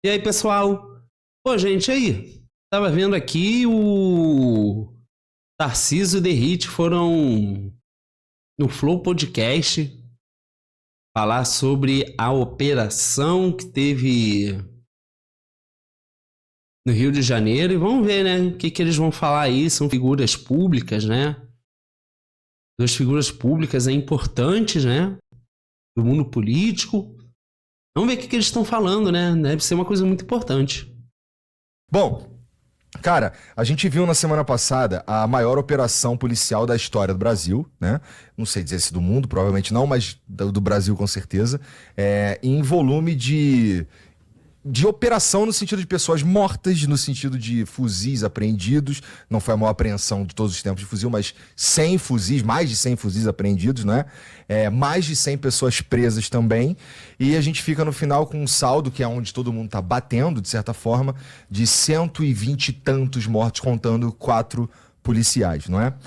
E aí, pessoal? Pô, gente, aí. Tava vendo aqui o Tarcísio e o Derrite foram no Flow Podcast falar sobre a operação que teve no Rio de Janeiro. E vamos ver, né? O que eles vão falar aí. São figuras públicas, né? Duas figuras públicas importantes, né? Do mundo político. Vamos ver o que eles estão falando, né? Deve ser uma coisa muito importante. Bom, cara, a gente viu na semana passada a maior operação policial da história do Brasil, né? Não sei dizer se do mundo, provavelmente não, mas do Brasil com certeza. Em volume de operação no sentido de pessoas mortas, no sentido de fuzis apreendidos. Não foi a maior apreensão de todos os tempos de fuzil, mas 100 fuzis, mais de 100 fuzis apreendidos, né? Mais de 100 pessoas presas também. E a gente fica no final com um saldo, que é onde todo mundo tá batendo, de certa forma, de 120 e tantos mortos, contando 4 policiais, não é?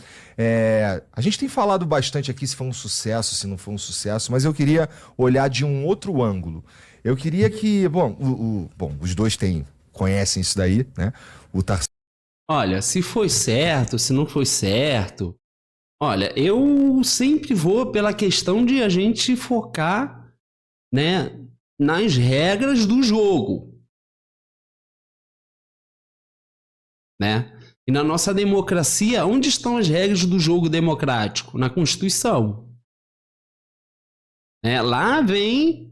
A gente tem falado bastante aqui se foi um sucesso, se não foi um sucesso, mas eu queria olhar de um outro ângulo. Eu queria que, os dois conhecem isso daí, né? O Tarcísio. Olha, se foi certo, se não foi certo. Olha, eu sempre vou pela questão de a gente focar, né, nas regras do jogo, né? E na nossa democracia, onde estão as regras do jogo democrático? Na Constituição. Lá vem,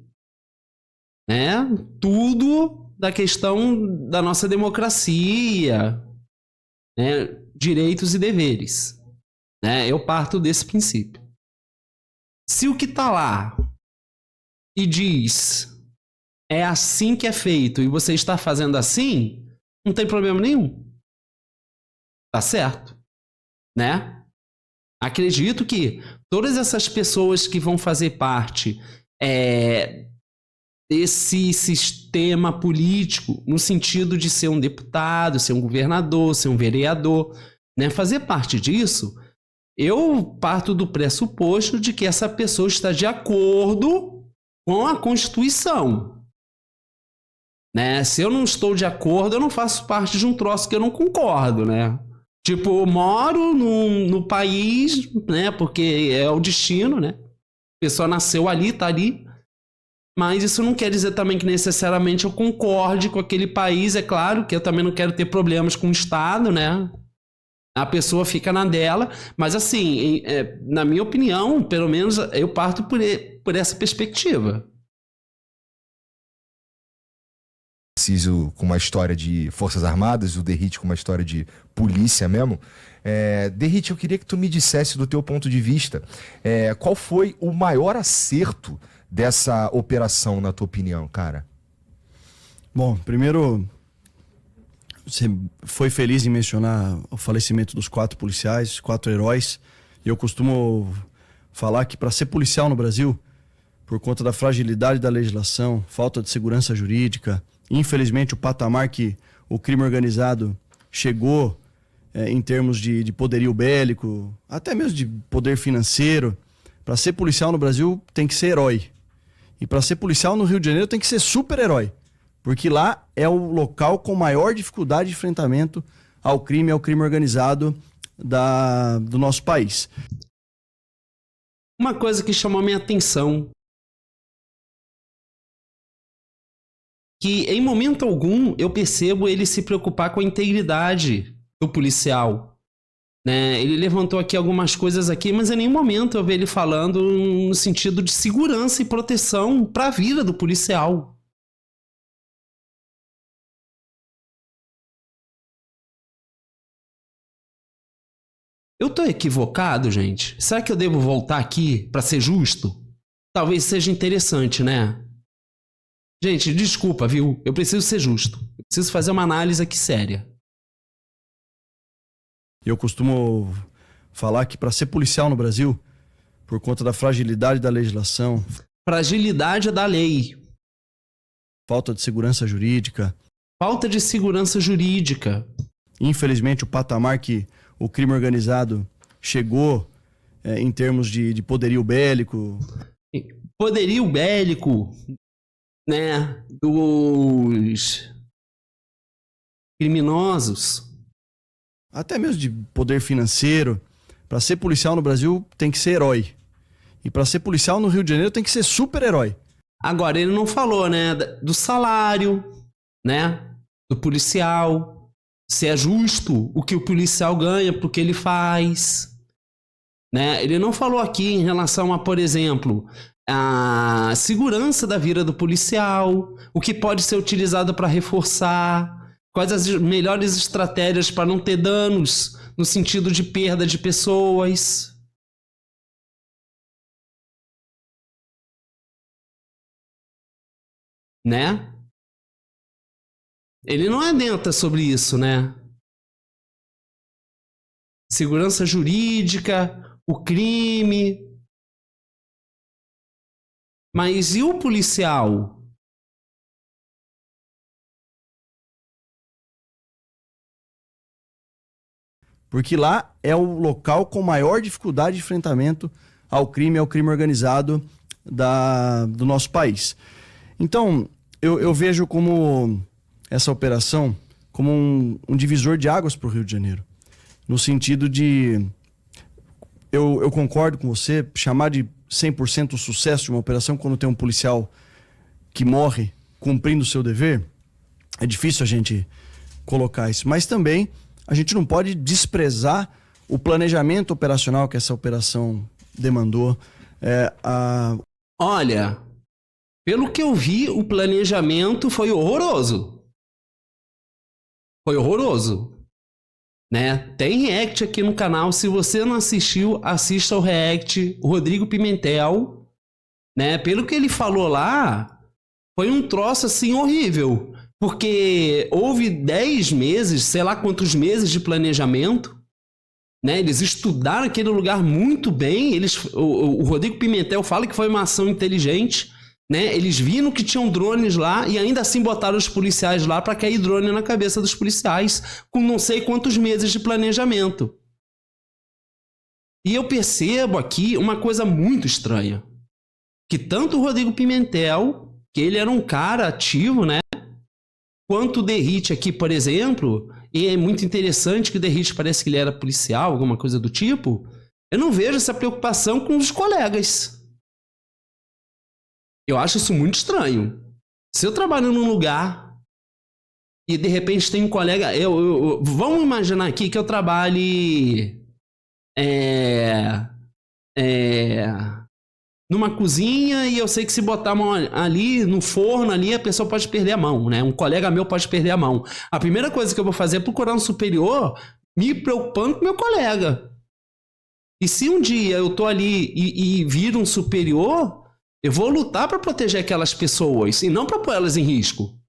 né, tudo da questão da nossa democracia, né, direitos e deveres, né? Eu parto desse princípio. Se o que tá lá e diz é assim que é feito e você está fazendo assim, não tem problema nenhum. Tá certo, né? Acredito que todas essas pessoas que vão fazer parte desse sistema político, no sentido de ser um deputado, ser um governador, ser um vereador, né? Fazer parte disso, eu parto do pressuposto de que essa pessoa está de acordo com a Constituição, né? Se eu não estou de acordo, eu não faço parte de um troço que eu não concordo, né? Tipo, eu moro no país, né? Porque é o destino, né? A pessoa nasceu ali, tá ali. Mas isso não quer dizer também que necessariamente eu concorde com aquele país. É claro que eu também não quero ter problemas com o Estado, né? A pessoa fica na dela. Mas assim, na minha opinião, pelo menos eu parto por essa perspectiva. Tarcísio com uma história de Forças Armadas, o Derrite com uma história de polícia mesmo. Derrite, eu queria que tu me dissesse do teu ponto de vista, qual foi o maior acerto dessa operação, na tua opinião, cara? Bom, primeiro, você foi feliz em mencionar o falecimento dos 4 policiais, 4 heróis. Eu costumo falar que para ser policial no Brasil, por conta da fragilidade da legislação, falta de segurança jurídica, infelizmente o patamar que o crime organizado chegou em termos de poderio bélico, até mesmo de poder financeiro, para ser policial no Brasil tem que ser herói. E para ser policial no Rio de Janeiro tem que ser super-herói. Porque lá é o local com maior dificuldade de enfrentamento ao crime organizado do nosso país. Uma coisa que chamou a minha atenção, que em momento algum eu percebo ele se preocupar com a integridade do policial, né? Ele levantou aqui algumas coisas aqui, mas em nenhum momento eu vi ele falando no sentido de segurança e proteção para a vida do policial. Eu tô equivocado, gente? Será que eu devo voltar aqui para ser justo? Talvez seja interessante, né? Gente, desculpa, viu? Eu preciso ser justo. Eu preciso fazer uma análise aqui séria. Eu costumo falar que para ser policial no Brasil, por conta da fragilidade da legislação, Fragilidade da lei, falta de segurança jurídica, falta de segurança jurídica, infelizmente o patamar que o crime organizado chegou em termos de poderio bélico. poderio bélico, né, dos criminosos. Até mesmo de poder financeiro. Para ser policial no Brasil tem que ser herói. E para ser policial no Rio de Janeiro tem que ser super-herói. Agora, ele não falou, né, do salário, né, do policial, se é justo o que o policial ganha pro que ele faz, né? Ele não falou aqui em relação a, por exemplo, a segurança da vida do policial, o que pode ser utilizado para reforçar, quais as melhores estratégias para não ter danos no sentido de perda de pessoas. Né? Ele não adenta sobre isso, né? Segurança jurídica, o crime. Mas e o policial? Porque lá é o local com maior dificuldade de enfrentamento ao crime organizado do nosso país. Então, eu vejo como essa operação como um divisor de águas para o Rio de Janeiro. No sentido de... Eu concordo com você, chamar de 100% o sucesso de uma operação quando tem um policial que morre cumprindo o seu dever, é difícil a gente colocar isso. Mas também a gente não pode desprezar o planejamento operacional que essa operação demandou. Olha... Pelo que eu vi, o planejamento foi horroroso. Foi horroroso. Né? Tem react aqui no canal. Se você não assistiu, assista o react. O Rodrigo Pimentel. Né? Pelo que ele falou lá, foi um troço assim horrível. Porque houve 10 meses, sei lá quantos meses de planejamento. Né? Eles estudaram aquele lugar muito bem. O Rodrigo Pimentel fala que foi uma ação inteligente. Né? Eles viram que tinham drones lá e ainda assim botaram os policiais lá para cair drone na cabeça dos policiais com não sei quantos meses de planejamento. E eu percebo aqui uma coisa muito estranha. Que tanto o Rodrigo Pimentel, que ele era um cara ativo, né? Quanto o Derrite aqui, por exemplo, e é muito interessante que o Derrite parece que ele era policial, alguma coisa do tipo, eu não vejo essa preocupação com os colegas. Eu acho isso muito estranho. Se eu trabalho num lugar e de repente tem um colega... vamos imaginar aqui que eu trabalhe numa cozinha e eu sei que se botar a mão ali no forno ali, a pessoa pode perder a mão, né? Um colega meu pode perder a mão. A primeira coisa que eu vou fazer é procurar um superior me preocupando com meu colega. E se um dia eu tô ali e viro um superior... Eu vou lutar para proteger aquelas pessoas e não para pôr elas em risco.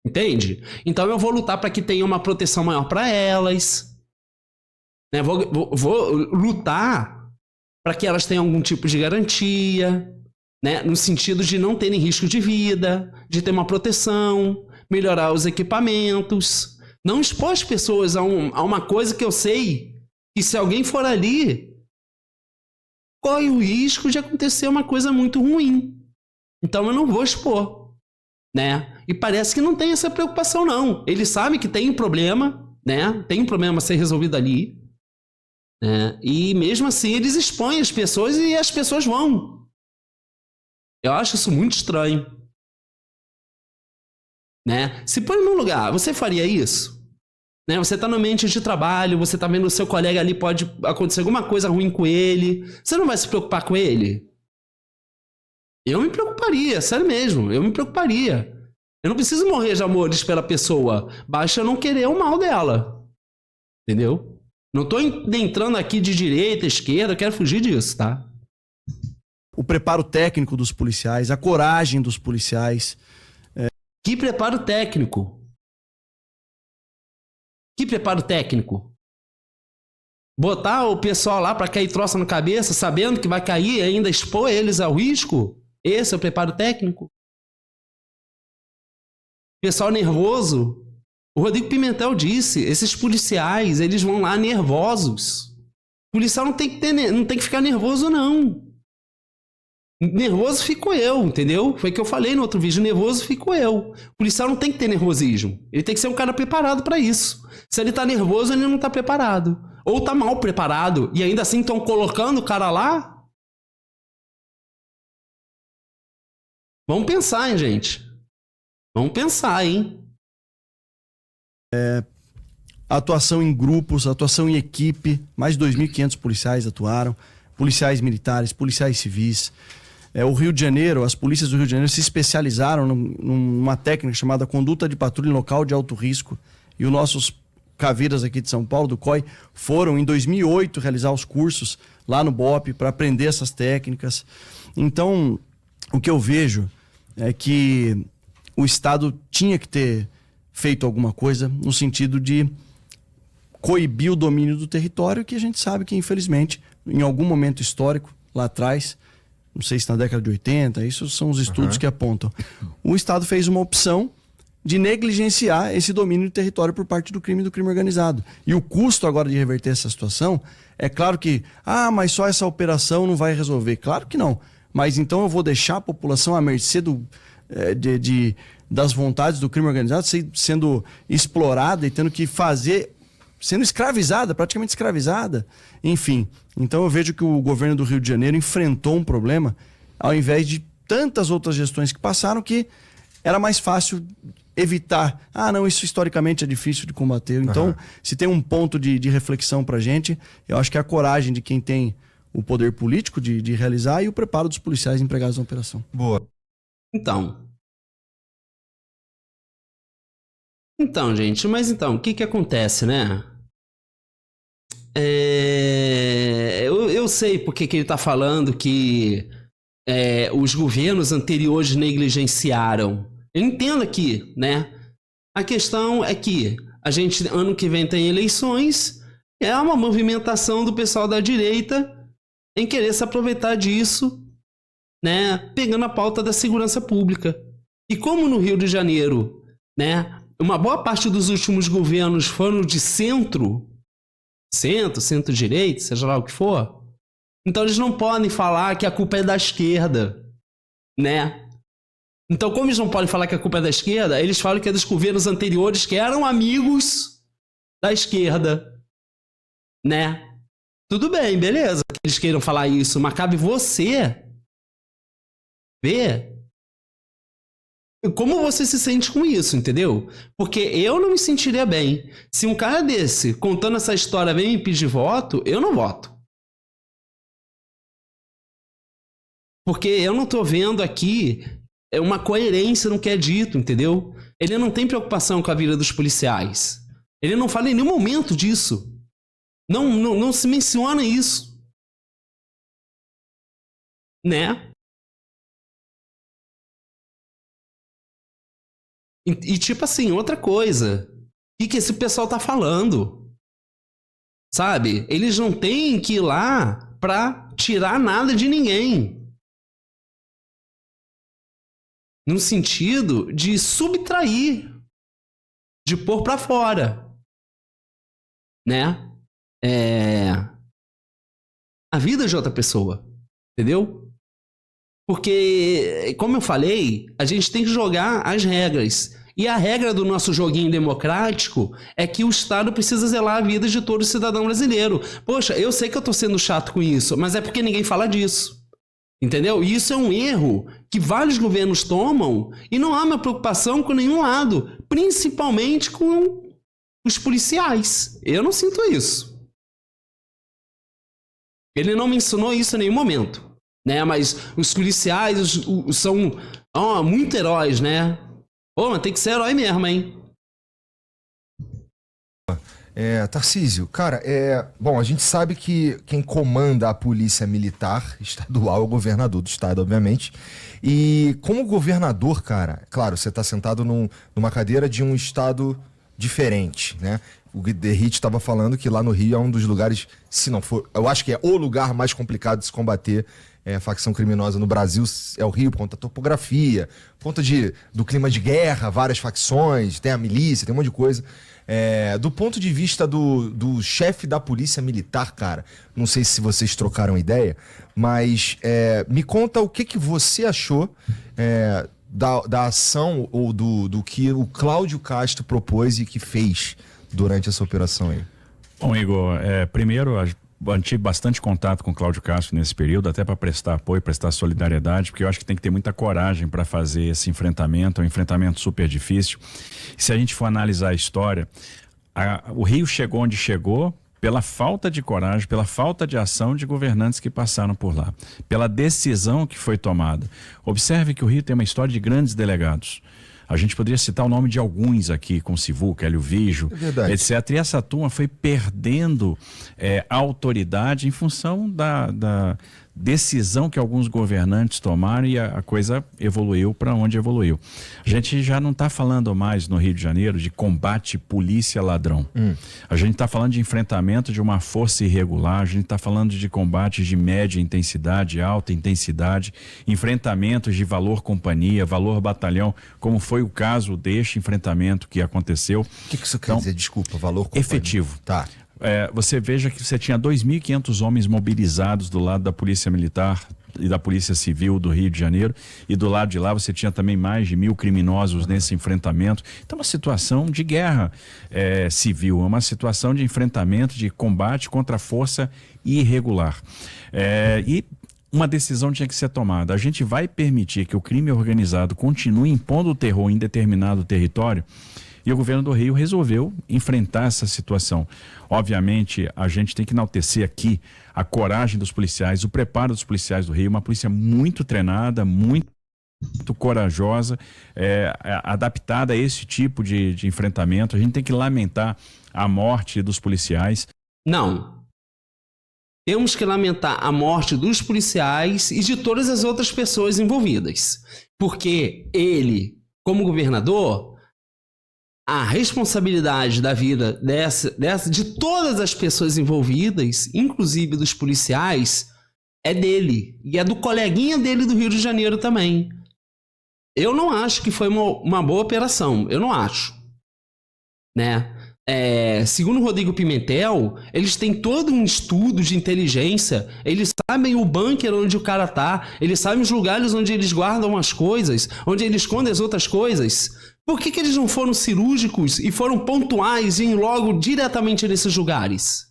Entende? Então eu vou lutar para que tenha uma proteção maior para elas. Né? Vou lutar para que elas tenham algum tipo de garantia, né? No sentido de não terem risco de vida, de ter uma proteção, melhorar os equipamentos. Não expor as pessoas a uma coisa que eu sei que se alguém for ali... corre o risco de acontecer uma coisa muito ruim. Então eu não vou expor, né? E parece que não tem essa preocupação, não. Eles sabem que tem um problema, né? Tem um problema a ser resolvido ali, né? E mesmo assim eles expõem as pessoas e as pessoas vão. Eu acho isso muito estranho, né? Se põe no lugar, você faria isso? Né? Você está no ambiente de trabalho, você está vendo o seu colega ali, pode acontecer alguma coisa ruim com ele. Você não vai se preocupar com ele? Eu me preocuparia, sério mesmo, eu me preocuparia. Eu não preciso morrer de amores pela pessoa, basta eu não querer o mal dela. Entendeu? Não estou entrando aqui de direita, esquerda, eu quero fugir disso, tá? O preparo técnico dos policiais, a coragem dos policiais. Que preparo técnico? Que preparo técnico? Botar o pessoal lá para cair troça na cabeça, sabendo que vai cair e ainda expor eles ao risco? Esse é o preparo técnico? Pessoal nervoso? O Rodrigo Pimentel disse, esses policiais, eles vão lá nervosos. O policial não tem que ficar nervoso, não. Nervoso fico eu, entendeu? Foi o que eu falei no outro vídeo. Nervoso fico eu. O policial não tem que ter nervosismo. Ele tem que ser um cara preparado pra isso. Se ele tá nervoso, ele não tá preparado. Ou tá mal preparado. E ainda assim estão colocando o cara lá. Vamos pensar, hein, gente? Vamos pensar, hein? Atuação em grupos, atuação em equipe. Mais de 2.500 policiais atuaram. Policiais militares, policiais civis. O Rio de Janeiro, as polícias do Rio de Janeiro se especializaram numa técnica chamada conduta de patrulha em local de alto risco. E os nossos caveiras aqui de São Paulo, do COI, foram em 2008 realizar os cursos lá no BOPE para aprender essas técnicas. Então, o que eu vejo é que o Estado tinha que ter feito alguma coisa no sentido de coibir o domínio do território, que a gente sabe que, infelizmente, em algum momento histórico, lá atrás, não sei se na década de 80, isso são os estudos que apontam, o Estado fez uma opção de negligenciar esse domínio do território por parte do crime e do crime organizado. E o custo agora de reverter essa situação, é claro que, mas só essa operação não vai resolver. Claro que não. Mas então eu vou deixar a população à mercê das vontades do crime organizado, sendo explorada e tendo que fazer, sendo escravizada, praticamente escravizada. Enfim, então eu vejo que o governo do Rio de Janeiro enfrentou um problema ao invés de tantas outras gestões que passaram, que era mais fácil evitar. Não, isso historicamente é difícil de combater. Então, se tem um ponto de reflexão pra gente, eu acho que é a coragem de quem tem o poder político de realizar e o preparo dos policiais empregados na operação. Boa. Então, gente, mas então, o que acontece, né? Eu sei porque que ele tá falando que os governos anteriores negligenciaram. Eu entendo aqui, né? A questão é que a gente, ano que vem, tem eleições, é uma movimentação do pessoal da direita em querer se aproveitar disso, né? Pegando a pauta da segurança pública. E como no Rio de Janeiro, né? Uma boa parte dos últimos governos foram de centro-direita, seja lá o que for. Então eles não podem falar que a culpa é da esquerda, né? Então, como eles não podem falar que a culpa é da esquerda, eles falam que é dos governos anteriores que eram amigos da esquerda, né? Tudo bem, beleza, que eles queiram falar isso, mas cabe você ver como você se sente com isso, entendeu? Porque eu não me sentiria bem. Se um cara desse, contando essa história, vem me pedir voto, eu não voto. Porque eu não tô vendo aqui uma coerência no que é dito, entendeu? Ele não tem preocupação com a vida dos policiais. Ele não fala em nenhum momento disso. Não se menciona isso. Né? E tipo assim, outra coisa. O que esse pessoal tá falando? Sabe? Eles não têm que ir lá pra tirar nada de ninguém. No sentido de subtrair. De pôr pra fora. Né? A vida de outra pessoa. Entendeu? Porque, como eu falei, a gente tem que jogar as regras. E a regra do nosso joguinho democrático é que o Estado precisa zelar a vida de todo cidadão brasileiro. Poxa, eu sei que eu tô sendo chato com isso, mas é porque ninguém fala disso. Entendeu? E isso é um erro que vários governos tomam e não há uma preocupação com nenhum lado, principalmente com os policiais. Eu não sinto isso. Ele não me ensinou isso em nenhum momento. Né? Mas os policiais são muito heróis, né? Mas tem que ser herói mesmo, hein? Tarcísio, cara, bom, a gente sabe que quem comanda a polícia militar estadual é o governador do estado, obviamente. E como governador, cara, claro, você tá sentado numa cadeira de um estado diferente, né? O Derrit estava falando que lá no Rio é um dos lugares, se não for, eu acho que é o lugar mais complicado de se combater a facção criminosa no Brasil, é o Rio, por conta da topografia, por conta do clima de guerra, várias facções, tem a milícia, tem um monte de coisa. Do ponto de vista do chefe da polícia militar, cara, não sei se vocês trocaram ideia, mas me conta o que você achou da ação ou do que o Cláudio Castro propôs e que fez durante essa operação aí. Bom, Igor, primeiro, mantive bastante contato com o Cláudio Castro nesse período, até para prestar apoio, prestar solidariedade, porque eu acho que tem que ter muita coragem para fazer esse enfrentamento, é um enfrentamento super difícil. E se a gente for analisar a história, o Rio chegou onde chegou pela falta de coragem, pela falta de ação de governantes que passaram por lá, pela decisão que foi tomada. Observe que o Rio tem uma história de grandes delegados. A gente poderia citar o nome de alguns aqui, com Sivuca, Hélio Vigio, etc. E essa turma foi perdendo a autoridade em função da decisão que alguns governantes tomaram e a coisa evoluiu para onde evoluiu. A gente já não está falando mais no Rio de Janeiro de combate polícia-ladrão. A gente está falando de enfrentamento de uma força irregular, a gente está falando de combates de média intensidade, alta intensidade, enfrentamentos de valor companhia, valor batalhão, como foi o caso deste enfrentamento que aconteceu. O que isso quer dizer? Desculpa, valor companhia. Efetivo. Tá. Você veja que você tinha 2.500 homens mobilizados do lado da Polícia Militar e da Polícia Civil do Rio de Janeiro, e do lado de lá você tinha também mais de 1.000 criminosos nesse enfrentamento. Então, uma situação de guerra civil, uma situação de enfrentamento, de combate contra a força irregular. E uma decisão tinha que ser tomada. A gente vai permitir que o crime organizado continue impondo o terror em determinado território? E o governo do Rio resolveu enfrentar essa situação. Obviamente, a gente tem que enaltecer aqui a coragem dos policiais, o preparo dos policiais do Rio, uma polícia muito treinada, muito corajosa, adaptada a esse tipo de enfrentamento. A gente tem que lamentar a morte dos policiais. Não. Temos que lamentar a morte dos policiais e de todas as outras pessoas envolvidas. Porque ele, como governador, a responsabilidade da vida de todas as pessoas envolvidas, inclusive dos policiais, é dele. E é do coleguinha dele do Rio de Janeiro também. Eu não acho que foi uma boa operação. Eu não acho. Né? Segundo o Rodrigo Pimentel, eles têm todo um estudo de inteligência. Eles sabem o bunker onde o cara tá. Eles sabem os lugares onde eles guardam as coisas, onde eles escondem as outras coisas. Por que eles não foram cirúrgicos e foram pontuais e logo diretamente nesses lugares?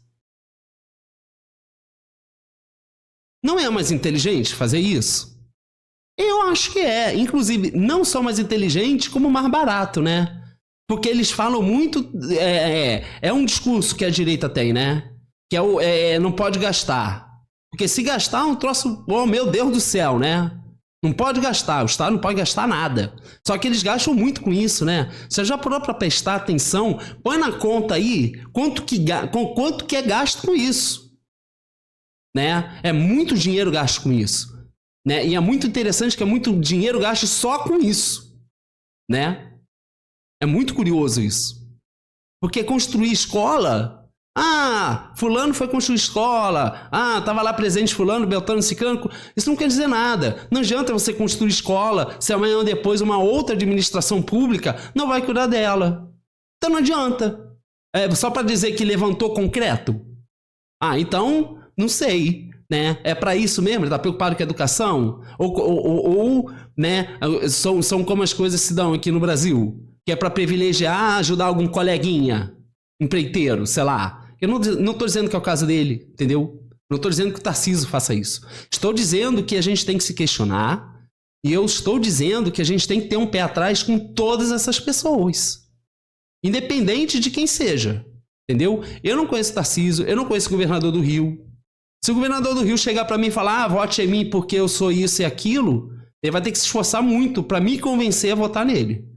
Não é mais inteligente fazer isso? Eu acho que é. Inclusive, não só mais inteligente, como mais barato, né? Porque eles falam muito... É um discurso que a direita tem, né? Que não pode gastar. Porque se gastar é um troço... Oh, meu Deus do céu, né? Não pode gastar, o Estado não pode gastar nada. Só que eles gastam muito com isso, né? Você já parou para prestar atenção? Põe na conta aí quanto que é gasto com isso. Né? É muito dinheiro gasto com isso. Né? E é muito interessante que é muito dinheiro gasto só com isso. Né? É muito curioso isso. Porque construir escola... fulano foi construir escola. Tava lá presente fulano, beltrano, ciclano. Isso não quer dizer nada. Não adianta você construir escola se amanhã ou depois uma outra administração pública não vai cuidar dela. Então não adianta. Só para dizer que levantou concreto? Então, não sei. Né? É para isso mesmo? Ele tá preocupado com a educação? Ou né? São como as coisas se dão aqui no Brasil. Que é para privilegiar, ajudar algum coleguinha, empreiteiro, sei lá. Eu não estou dizendo que é o caso dele, entendeu? Não estou dizendo que o Tarcísio faça isso. Estou dizendo que a gente tem que se questionar e eu estou dizendo que a gente tem que ter um pé atrás com todas essas pessoas. Independente de quem seja, entendeu? Eu não conheço o Tarcísio, eu não conheço o governador do Rio. Se o governador do Rio chegar para mim e falar, vote em mim porque eu sou isso e aquilo, ele vai ter que se esforçar muito para me convencer a votar nele.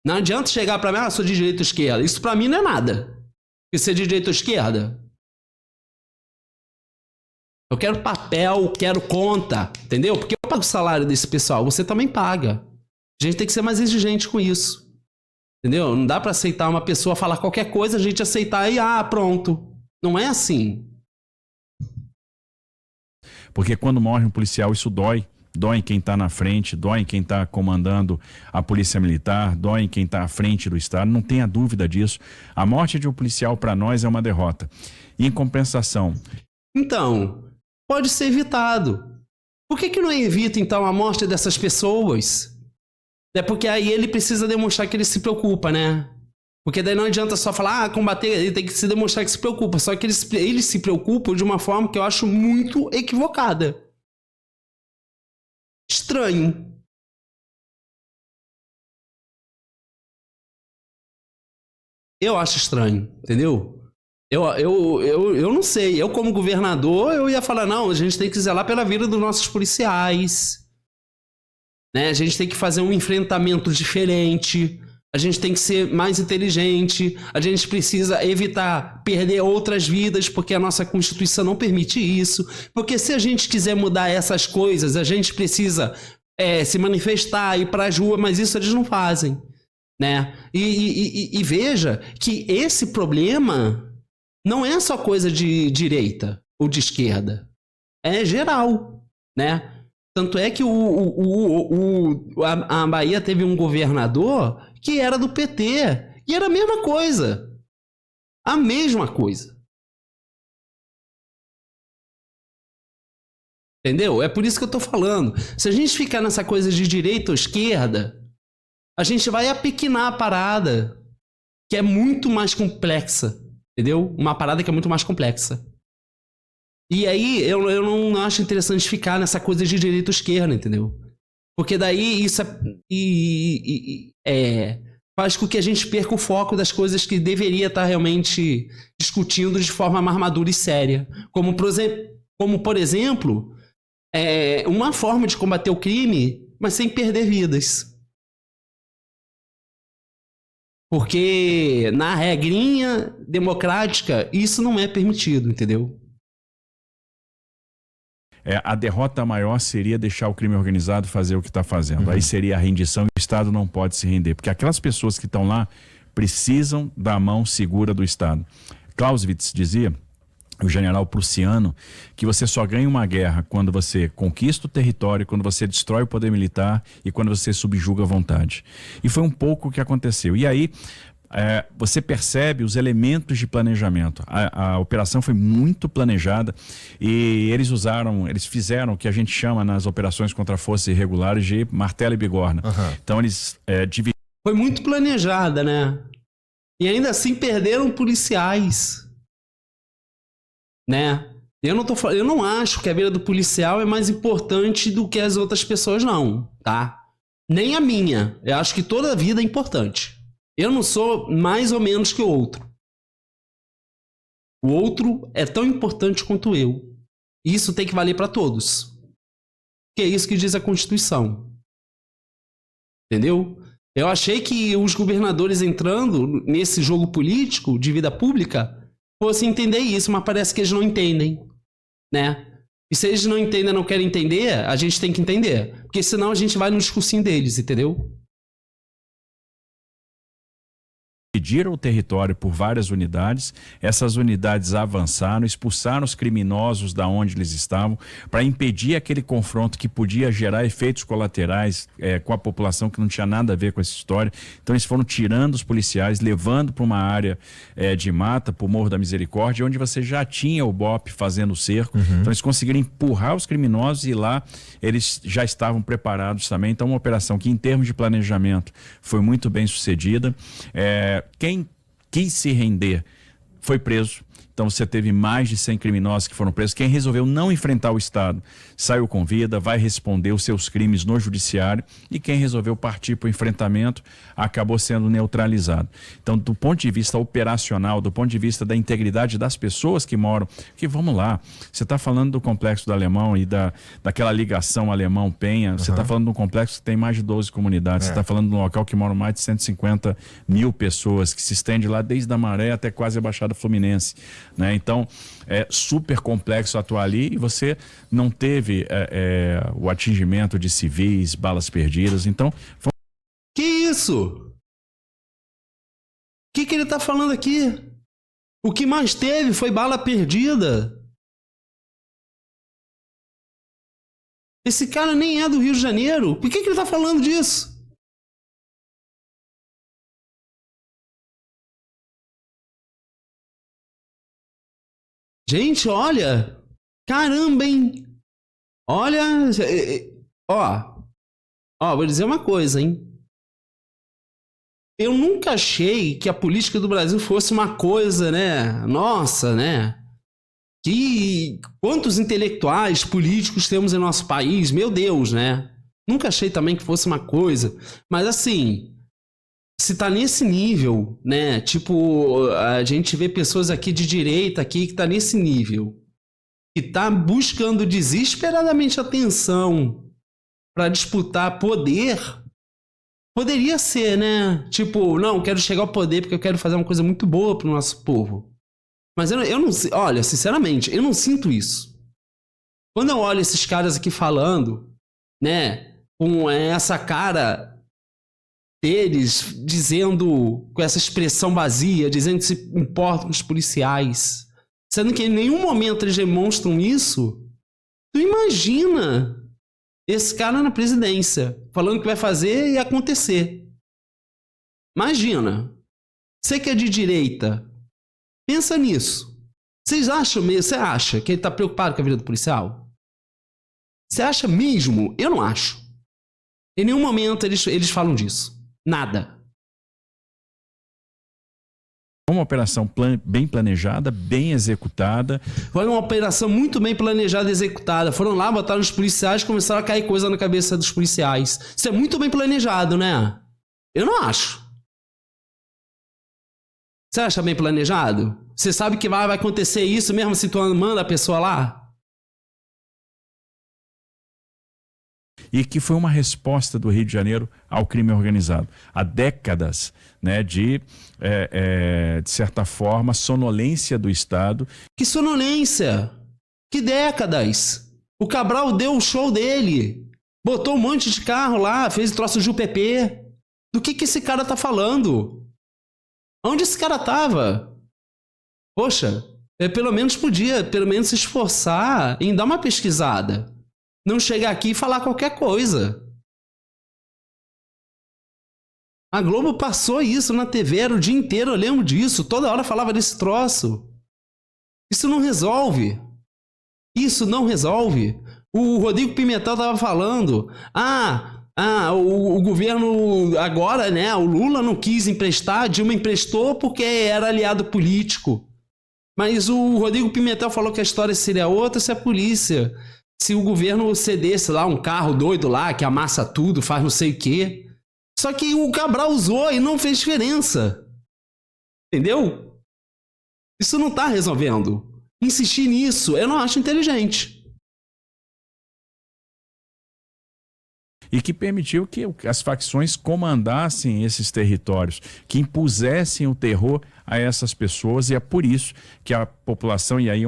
Não adianta chegar para mim, sou de direita ou esquerda. Isso para mim não é nada. Porque ser de direita ou esquerda. Eu quero papel, quero conta, entendeu? Porque eu pago o salário desse pessoal, você também paga. A gente tem que ser mais exigente com isso. Entendeu? Não dá para aceitar uma pessoa falar qualquer coisa, a gente aceitar e pronto. Não é assim. Porque quando morre um policial, isso dói dói em quem está na frente, dói em quem está comandando a polícia militar, dói em quem está à frente do Estado, não tenha dúvida disso. A morte de um policial para nós é uma derrota. E em compensação... Então, pode ser evitado. Por que não evita, então, a morte dessas pessoas? É porque aí ele precisa demonstrar que ele se preocupa, né? Porque daí não adianta só falar, combater, ele tem que se demonstrar que se preocupa. Só que ele se preocupa de uma forma que eu acho muito equivocada. Estranho. Eu acho estranho, entendeu? Eu não sei. Eu, como governador, eu ia falar, não, a gente tem que zelar pela vida dos nossos policiais. Né? A gente tem que fazer um enfrentamento diferente. A gente tem que ser mais inteligente. A gente precisa evitar perder outras vidas, porque a nossa Constituição não permite isso. Porque se a gente quiser mudar essas coisas, a gente precisa se manifestar, ir para as ruas, mas isso eles não fazem. Né? E veja que esse problema não é só coisa de direita ou de esquerda. É geral, né? Tanto é que a Bahia teve um governador que era do PT. E era a mesma coisa. A mesma coisa. Entendeu? É por isso que eu tô falando. Se a gente ficar nessa coisa de direita ou esquerda, a gente vai apequenar a parada, que é muito mais complexa. Entendeu? Uma parada que é muito mais complexa. E aí, eu não acho interessante ficar nessa coisa de direita ou esquerda, entendeu? Porque daí isso faz com que a gente perca o foco das coisas que deveria estar realmente discutindo de forma mais madura e séria. Como por exemplo, uma forma de combater o crime, mas sem perder vidas. Porque na regrinha democrática, isso não é permitido, entendeu? A derrota maior seria deixar o crime organizado fazer o que está fazendo. Aí seria a rendição e o Estado não pode se render. Porque aquelas pessoas que estão lá precisam da mão segura do Estado. Clausewitz dizia, o general prussiano, que você só ganha uma guerra quando você conquista o território, quando você destrói o poder militar e quando você subjuga a vontade. E foi um pouco o que aconteceu. E aí você percebe os elementos de planejamento. A operação foi muito planejada e eles fizeram o que a gente chama nas operações contra forças irregulares de martelo e bigorna. Então eles dividiram. Foi muito planejada, né? E ainda assim perderam policiais. Né? Eu não acho que a vida do policial é mais importante do que as outras pessoas, não, tá? Nem a minha. Eu acho que toda a vida é importante. Eu não sou mais ou menos que o outro. O outro é tão importante quanto eu. E isso tem que valer para todos. Que é isso que diz a Constituição. Entendeu? Eu achei que os governadores entrando nesse jogo político de vida pública fosse entender isso, mas parece que eles não entendem, né? E se eles não entendem, não querem entender, a gente tem que entender, porque senão a gente vai no discursinho deles, entendeu? Dividiram o território por várias unidades, essas unidades avançaram, expulsaram os criminosos da onde eles estavam, para impedir aquele confronto que podia gerar efeitos colaterais com a população que não tinha nada a ver com essa história. Então eles foram tirando os policiais, levando para uma área de mata, para o Morro da Misericórdia, onde você já tinha o BOP fazendo o cerco. Então eles conseguiram empurrar os criminosos e lá eles já estavam preparados também. Então uma operação que em termos de planejamento foi muito bem sucedida. Quem quis se render foi preso. Então você teve mais de 100 criminosos que foram presos. Quem resolveu não enfrentar o Estado saiu com vida, vai responder os seus crimes no judiciário. E quem resolveu partir para o enfrentamento acabou sendo neutralizado. Então, do ponto de vista operacional, do ponto de vista da integridade das pessoas que moram, que vamos lá, você está falando do Complexo do Alemão e daquela ligação Alemão-Penha, você está falando de um complexo que tem mais de 12 comunidades, você está falando de um local que moram mais de 150 mil pessoas, que se estende lá desde a Maré até quase a Baixada Fluminense. Né? Então, é super complexo atuar ali e você não teve o atingimento de civis, balas perdidas. Então, que isso? O que ele tá falando aqui? O que mais teve foi bala perdida. Esse cara nem é do Rio de Janeiro. Por que ele tá falando disso? Gente, olha. Caramba, hein? Olha. Vou dizer uma coisa, hein? Eu nunca achei que a política do Brasil fosse uma coisa, né? Nossa, né? Quantos intelectuais políticos temos em nosso país? Meu Deus, né? Nunca achei também que fosse uma coisa. Mas assim, se tá nesse nível, né? Tipo, a gente vê pessoas aqui de direita aqui que tá nesse nível. Que tá buscando desesperadamente atenção para disputar poder. Poderia ser, né? Tipo, não, quero chegar ao poder porque eu quero fazer uma coisa muito boa pro nosso povo. Mas eu não... Olha, sinceramente, eu não sinto isso. Quando eu olho esses caras aqui falando, né? Com essa cara deles dizendo, com essa expressão vazia, dizendo que se importam com os policiais. Sendo que em nenhum momento eles demonstram isso. Tu imagina esse cara na presidência, falando que vai fazer e acontecer. Imagina. Você que é de direita, pensa nisso. Vocês acham mesmo? Você acha que ele tá preocupado com a vida do policial? Você acha mesmo? Eu não acho. Em nenhum momento eles falam disso. Nada. Uma operação bem planejada, bem executada. Foi uma operação muito bem planejada e executada. Foram lá, botaram os policiais e começaram a cair coisa na cabeça dos policiais. Isso é muito bem planejado, né? Eu não acho. Você acha bem planejado? Você sabe que vai acontecer isso mesmo se tu manda a pessoa lá? E que foi uma resposta do Rio de Janeiro ao crime organizado. Há décadas, né, de certa forma, sonolência do Estado. Que sonolência? Que décadas? O Cabral deu o show dele. Botou um monte de carro lá, fez troço de UPP. Do que esse cara tá falando? Onde esse cara tava? Poxa, pelo menos podia, pelo menos se esforçar em dar uma pesquisada. Não chegar aqui e falar qualquer coisa. A Globo passou isso na TV, era o dia inteiro, eu lembro disso. Toda hora falava desse troço. Isso não resolve. Isso não resolve. O Rodrigo Pimentel estava falando. O governo agora, né? O Lula não quis emprestar, a Dilma emprestou porque era aliado político. Mas o Rodrigo Pimentel falou que a história seria outra se a polícia... Se o governo cedesse lá um carro doido lá, que amassa tudo, faz não sei o quê. Só que o Cabral usou e não fez diferença. Entendeu? Isso não tá resolvendo. Insistir nisso, eu não acho inteligente. E que permitiu que as facções comandassem esses territórios, que impusessem o terror a essas pessoas, e é por isso que a população, e aí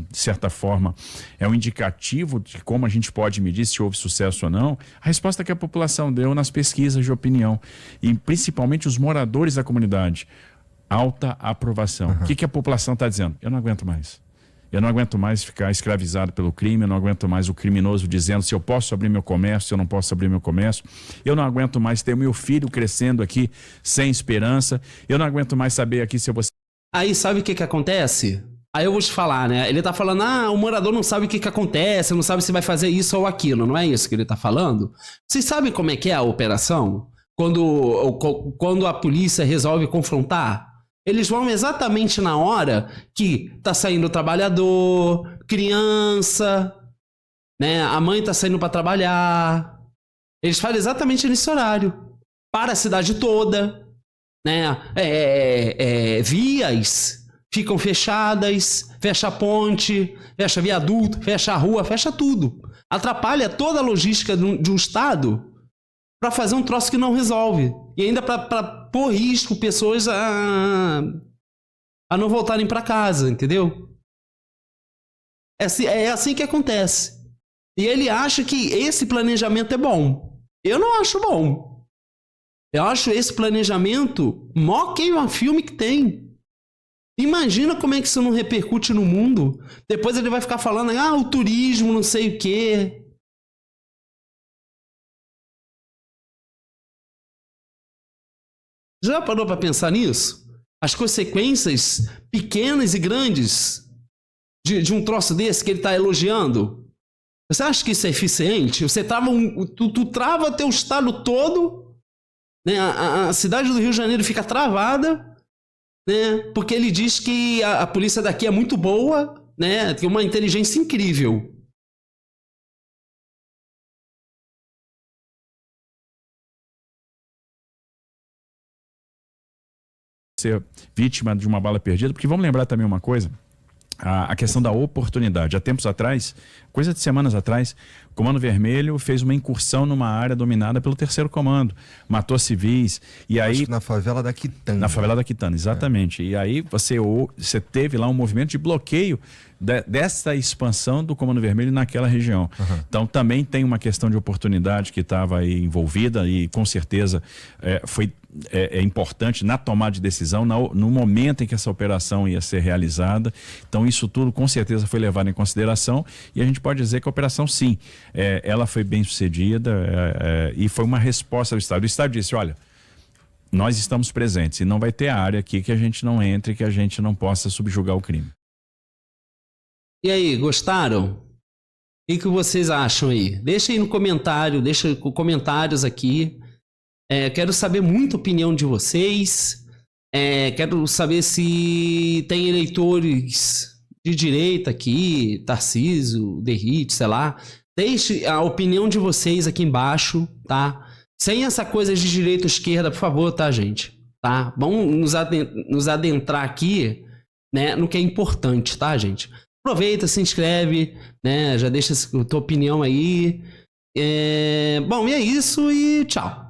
de certa forma, é um indicativo de como a gente pode medir se houve sucesso ou não, a resposta que a população deu nas pesquisas de opinião, e principalmente os moradores da comunidade, alta aprovação. O que a população está dizendo? Eu não aguento mais. Eu não aguento mais ficar escravizado pelo crime, eu não aguento mais o criminoso dizendo se eu posso abrir meu comércio, se eu não posso abrir meu comércio. Eu não aguento mais ter o meu filho crescendo aqui sem esperança. Eu não aguento mais saber aqui se eu vou... Aí sabe o que acontece? Aí eu vou te falar, né? Ele tá falando, o morador não sabe o que acontece, não sabe se vai fazer isso ou aquilo. Não é isso que ele tá falando? Vocês sabem como é que é a operação? Quando a polícia resolve confrontar? Eles vão exatamente na hora que tá saindo o trabalhador, criança, né? A mãe tá saindo para trabalhar. Eles fazem exatamente nesse horário. Para a cidade toda, né? Vias ficam fechadas, fecha a ponte, fecha viaduto, fecha a rua, fecha tudo. Atrapalha toda a logística de um estado para fazer um troço que não resolve. E ainda para pôr risco pessoas a não voltarem para casa, entendeu? É assim que acontece. E ele acha que esse planejamento é bom. Eu não acho bom. Eu acho esse planejamento mó queima-filme que tem. Imagina como é que isso não repercute no mundo. Depois ele vai ficar falando, o turismo, não sei o quê. Já parou para pensar nisso? As consequências pequenas e grandes de um troço desse que ele tá elogiando? Você acha que isso é eficiente? Você trava tu trava teu estado todo, né? A cidade do Rio de Janeiro fica travada, né? Porque ele diz que a polícia daqui é muito boa, né? Tem uma inteligência incrível. Ser vítima de uma bala perdida, porque vamos lembrar também uma coisa, a questão da oportunidade. Há tempos atrás, coisa de semanas atrás, o Comando Vermelho fez uma incursão numa área dominada pelo Terceiro Comando, matou civis, e aí... Acho que na favela da Quitanda. Na favela da Quitanda, exatamente. E aí você teve lá um movimento de bloqueio dessa expansão do Comando Vermelho naquela região. Então também tem uma questão de oportunidade que estava aí envolvida e com certeza foi importante na tomada de decisão, no momento em que essa operação ia ser realizada. Então isso tudo com certeza foi levado em consideração e a gente pode dizer que a operação sim, ela foi bem sucedida e foi uma resposta do Estado. O Estado disse, olha, nós estamos presentes e não vai ter área aqui que a gente não entre, que a gente não possa subjugar o crime. E aí, gostaram? O que vocês acham aí? Deixa aí no comentário, deixa comentários aqui. Quero saber muito a opinião de vocês. Quero saber se tem eleitores de direita aqui, Tarcísio, Derrite, sei lá. Deixe a opinião de vocês aqui embaixo, tá? Sem essa coisa de direita ou esquerda, por favor, tá, gente? Tá? Vamos nos adentrar aqui, né, no que é importante, tá, gente? Aproveita, se inscreve, né? Já deixa a tua opinião aí. Bom, e é isso e tchau.